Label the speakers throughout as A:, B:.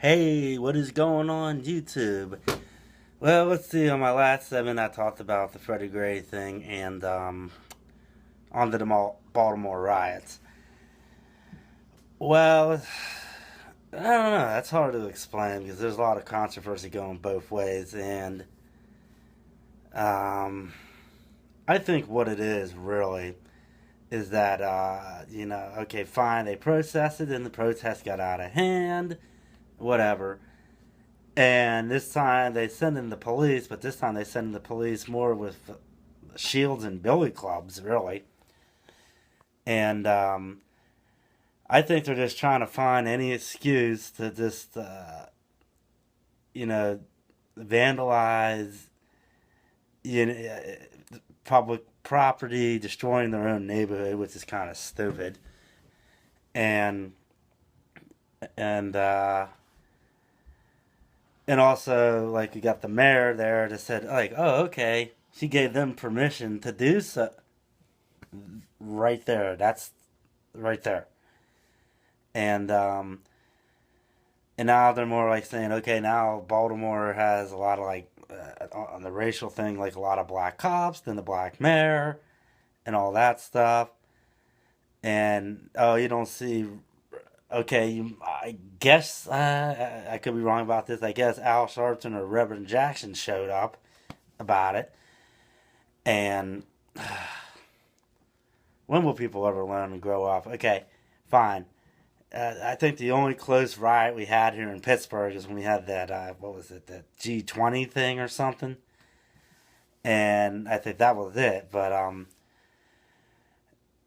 A: Hey, what is going on YouTube? Well, let's see. On my last segment, I talked about the Freddie Gray thing and on the Baltimore riots. Well, I don't know. That's hard to explain because there's a lot of controversy going both ways, and um, I think what it is really is that okay, fine, they protested and the protest got out of hand, whatever. And this time they send in the police, but this time they send in the police more with shields and billy clubs, really. And I think they're just trying to find any excuse to just, you know, vandalize you know, public property, destroying their own neighborhood, which is kind of stupid. And and uh, and also, like, you got the mayor there that said, like, oh, okay, she gave them permission to do so. Right there, that's right there. And and now they're more like saying, okay, now Baltimore has a lot of like on the racial thing, like a lot of black cops, then the black mayor, and all that stuff. And oh, you don't see. Okay, I guess I could be wrong about this. I guess Al Sharpton or Reverend Jackson showed up about it. And when will people ever learn and grow up? Okay, fine. I think the only close riot we had here in Pittsburgh is when we had that what was it, the G20 thing or something, and I think that was it. But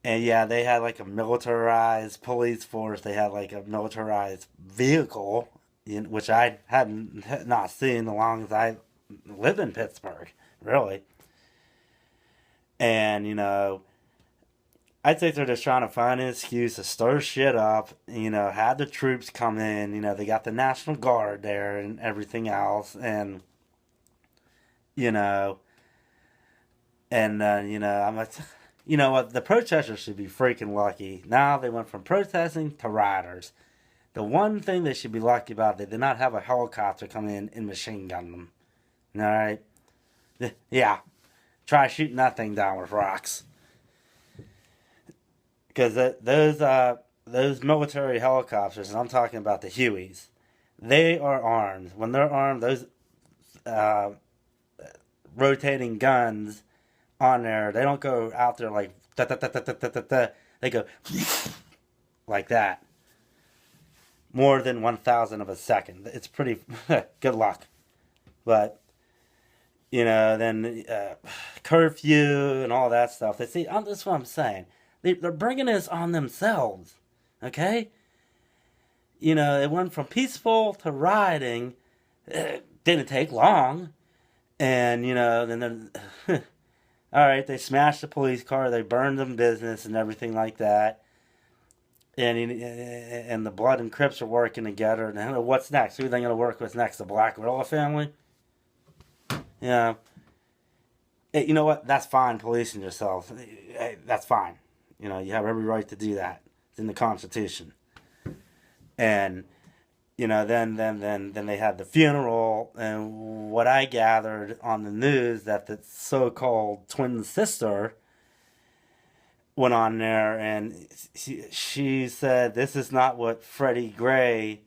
A: and yeah, they had like a militarized police force. They had like a militarized vehicle, which I hadn't not seen as long as I live in Pittsburgh, really. And I think they're just trying to find an excuse to stir shit up. Have the troops come in. They got the National Guard there and everything else, and you know, I'm like, you know what? The protesters should be freaking lucky. Now they went from protesting to rioters. The one thing they should be lucky about, they did not have a helicopter come in and machine gun them. All right, yeah, try shooting that thing down with rocks. Because those military helicopters, and I'm talking about the Hueys, they are armed. When they're armed, those uh, rotating guns on there, they don't go out there like da da da da da da da. Da. They go like that, more than 1,000 of a second. It's pretty good luck, but then curfew and all that stuff. They see, that's what I'm saying. They're bringing this on themselves. Okay? It went from peaceful to rioting. It didn't take long. And, then all right, they smashed the police car. They burned them business and everything like that. And the Blood and Crips are working together. And what's next? Who are they going to work with next? The Black Gorilla family? Yeah. Hey, you know what? That's fine, policing yourself. Hey, that's fine. You have every right to do that. It's in the Constitution. And then they had the funeral, and what I gathered on the news that the so-called twin sister went on there, and she said this is not what Freddie Gray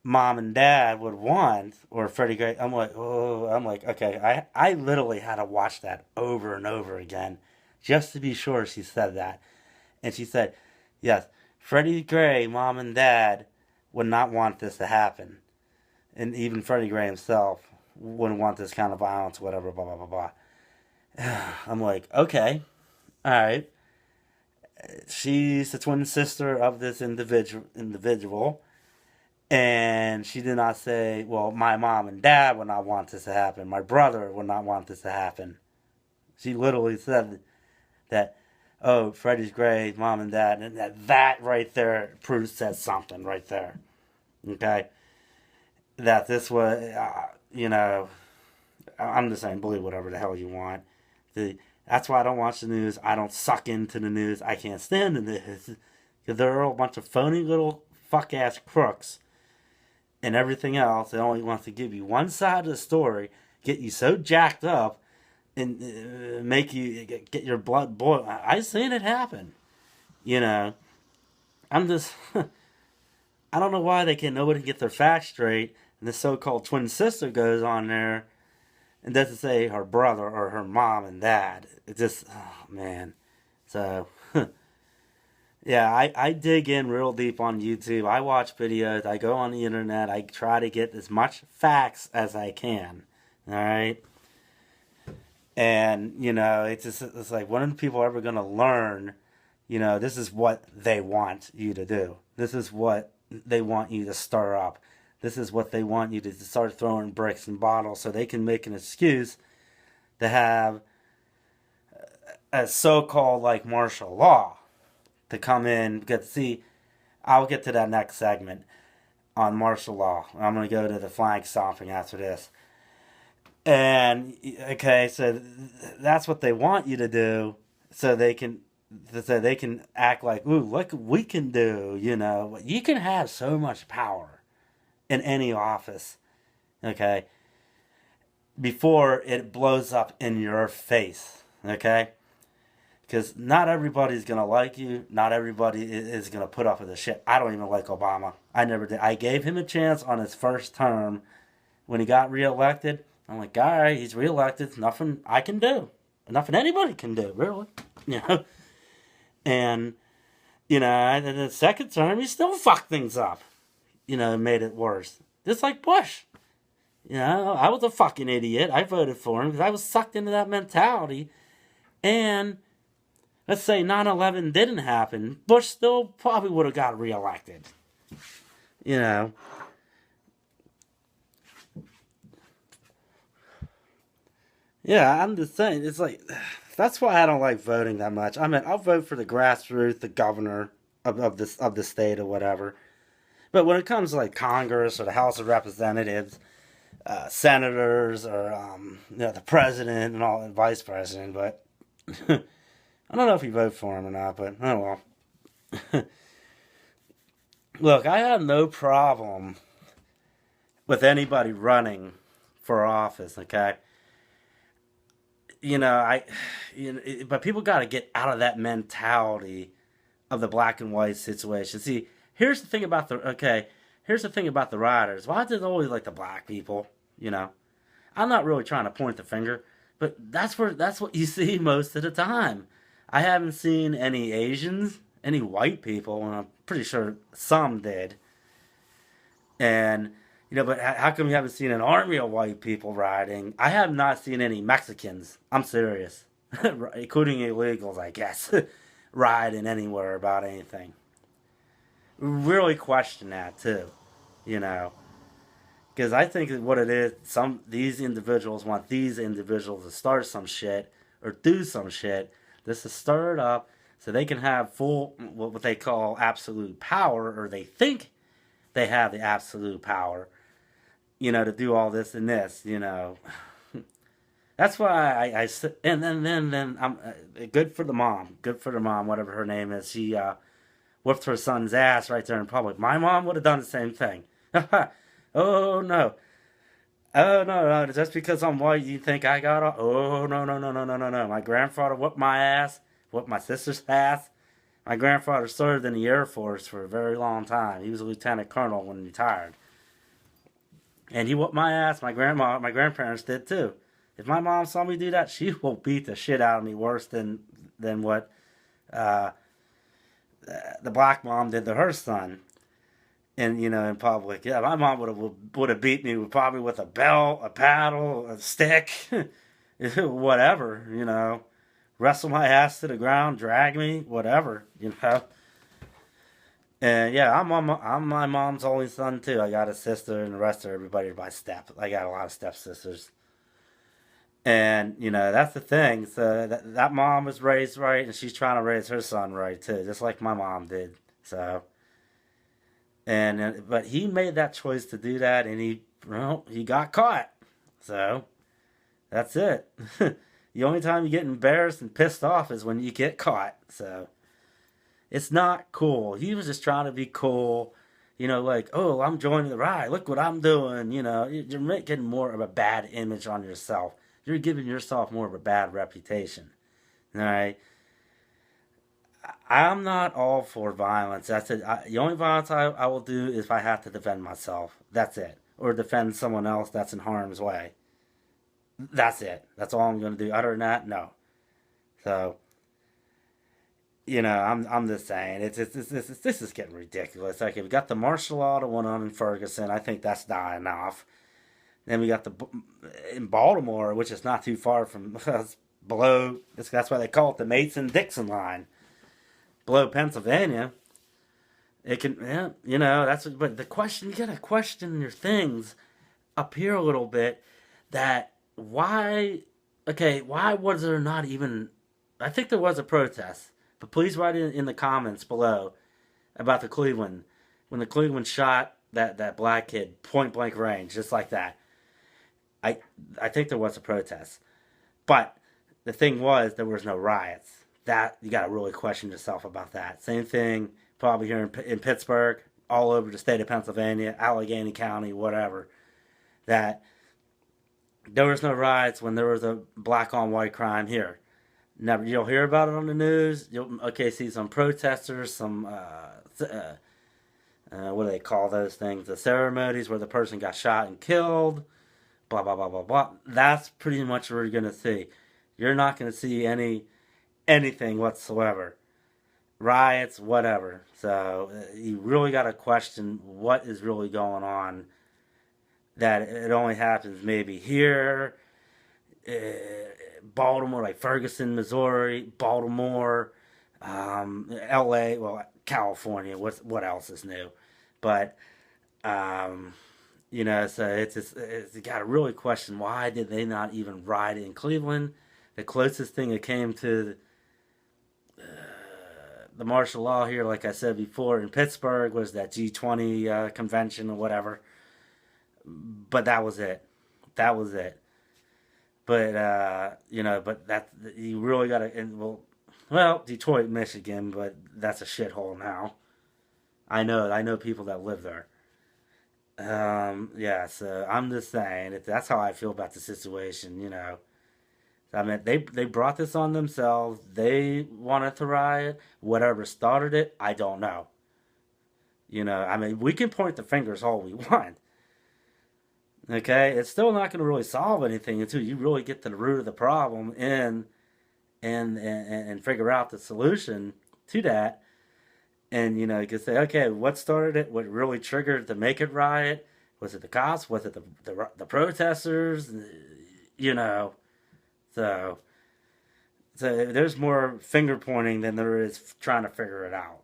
A: mom and dad would want, or Freddie Gray. I'm like, okay, I literally had to watch that over and over again just to be sure she said that. And she said, yes, Freddie Gray mom and dad would not want this to happen. And even Freddie Gray himself wouldn't want this kind of violence, whatever, blah, blah, blah, blah. I'm like, okay, all right. She's the twin sister of this individual. And she did not say, well, my mom and dad would not want this to happen. My brother would not want this to happen. She literally said that, oh, Freddie's Gray, mom and dad. And that right there proves, says something right there. Okay? That this was, I'm just saying, believe whatever the hell you want. That's why I don't watch the news. I don't suck into the news. I can't stand the news. Because there are a bunch of phony little fuck ass crooks. and everything else. It only wants to give you one side of the story, get you so jacked up, and make you get your blood boil. I've seen it happen. You know, I'm just, I don't know why they can't nobody get their facts straight. And the so-called twin sister goes on there and doesn't say her brother or her mom and dad. It just, oh man. So, yeah, I dig in real deep on YouTube. I watch videos. I go on the internet. I try to get as much facts as I can. All right. And, it's like, when are people ever going to learn, this is what they want you to do. This is what they want you to stir up. This is what they want you to start throwing bricks and bottles so they can make an excuse to have a so-called like martial law to come in. Because see, I'll get to that next segment on martial law. I'm going to go to the flag stomping after this. And okay, so that's what they want you to do, so they can act like, ooh, look what we can do. You can have so much power in any office, okay, before it blows up in your face, okay? Because not everybody's gonna like you. Not everybody is gonna put up with the shit. I don't even like Obama. I never did. I gave him a chance on his first term when he got reelected. I'm like, all right, he's reelected. Nothing I can do. Nothing anybody can do, really. And, in the second term, he still fucked things up. Made it worse. Just like Bush. I was a fucking idiot. I voted for him because I was sucked into that mentality. And let's say 9/11 didn't happen. Bush still probably would have got reelected. Yeah, I'm just saying. It's like, that's why I don't like voting that much. I mean, I'll vote for the grassroots, the governor of the state or whatever. But when it comes to like Congress or the House of Representatives, senators, or the president and all, and vice president, but I don't know if you vote for him or not. But oh well. Look, I have no problem with anybody running for office. Okay. But people got to get out of that mentality of the black and white situation. See, here's the thing about the rioters. Why is it always like the black people? I'm not really trying to point the finger, but that's what you see most of the time. I haven't seen any Asians, any white people, and I'm pretty sure some did. And but how come you haven't seen an army of white people rioting? I have not seen any Mexicans. I'm serious. Including illegals, I guess. Rioting anywhere about anything. Really question that, too. Because I think what it is, these individuals want these individuals to start some shit or do some shit just to stir it up so they can have full, what they call absolute power, or they think they have the absolute power, to do all this and this, That's why I and then I'm good for the mom, whatever her name is. She whipped her son's ass right there in public. My mom would have done the same thing. Oh no, oh no, just because I'm white, you think I got off? Oh no, no, no, no, no, no, no. My grandfather whipped my ass, whipped my sister's ass. My grandfather served in the Air Force for a very long time. He was a lieutenant colonel when he retired. And he whooped my ass. My grandparents did too. If my mom saw me do that, she will beat the shit out of me worse than what the black mom did to her son. And in public, yeah, my mom would have beat me probably with a belt, a paddle, a stick, whatever. Wrestle my ass to the ground, drag me, whatever. And yeah, I'm my mom's only son too. I got a sister, and the rest of everybody are by step. I got a lot of stepsisters. And that's the thing. So that mom was raised right, and she's trying to raise her son right too, just like my mom did. So, but he made that choice to do that, and he got caught. So that's it. The only time you get embarrassed and pissed off is when you get caught. So it's not cool. He was just trying to be cool Like, oh, I'm joining the riot. Look what I'm doing. You're making more of a bad image on yourself. You're giving yourself more of a bad reputation. All right. I'm not all for violence. That's it. The only violence I will do is if I have to defend myself. That's it. Or defend someone else that's in harm's way. That's it. That's all I'm going to do. Other than that, no. So, I'm just saying this is getting ridiculous. Like, we got the martial law that went on in Ferguson. I think that's dying off. Then we got in Baltimore, which is not too far from below. That's why they call it the Mason-Dixon line. Below Pennsylvania, it can, yeah, that's. But the question, you gotta question your things up here a little bit. That why, okay, why was there not even? I think there was a protest, but please write in the comments below about the Cleveland when the Cleveland shot that black kid point blank range, just like that. I I think there was a protest, but the thing was there was no riots. That you got to really question yourself about that. Same thing probably here in Pittsburgh, all over the state of Pennsylvania, Allegheny County, whatever. That there was no riots when there was a black on white crime here. Never, you'll hear about it on the news. You'll see some protesters, some what do they call those things? The ceremonies where the person got shot and killed. Blah blah blah blah blah. That's pretty much what you're gonna see. You're not gonna see anything whatsoever. Riots, whatever. So you really got to question what is really going on. That it only happens maybe here, uh, Baltimore, like Ferguson, Missouri, Baltimore, L.A., well, California. What else is new? But so it's got to really question why did they not even riot in Cleveland? The closest thing that came to the martial law here, like I said before, in Pittsburgh was that G20 convention or whatever. But that was it. That was it. But but that you really got to. Well, Detroit, Michigan, but that's a shithole now. I know people that live there. Yeah. So I'm just saying that's how I feel about the situation. I mean, they brought this on themselves. They wanted to riot. Whatever started it, I don't know. I mean, we can point the fingers all we want. Okay, it's still not going to really solve anything until you really get to the root of the problem and figure out the solution to that. And you can say, okay, what started it? What really triggered to make it riot? Was it the cops? Was it the protesters? So so there's more finger pointing than there is trying to figure it out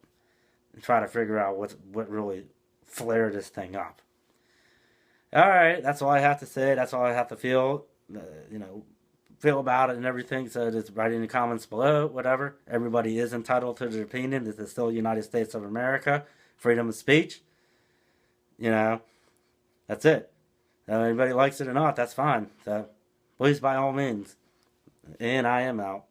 A: and try to figure out what really flared this thing up. All right, that's all I have to say. That's all I have to feel. Feel about it and everything. So just write in the comments below. Whatever. Everybody is entitled to their opinion. This is still the United States of America. Freedom of speech. That's it. Anybody likes it or not, that's fine. So please, by all means. And I am out.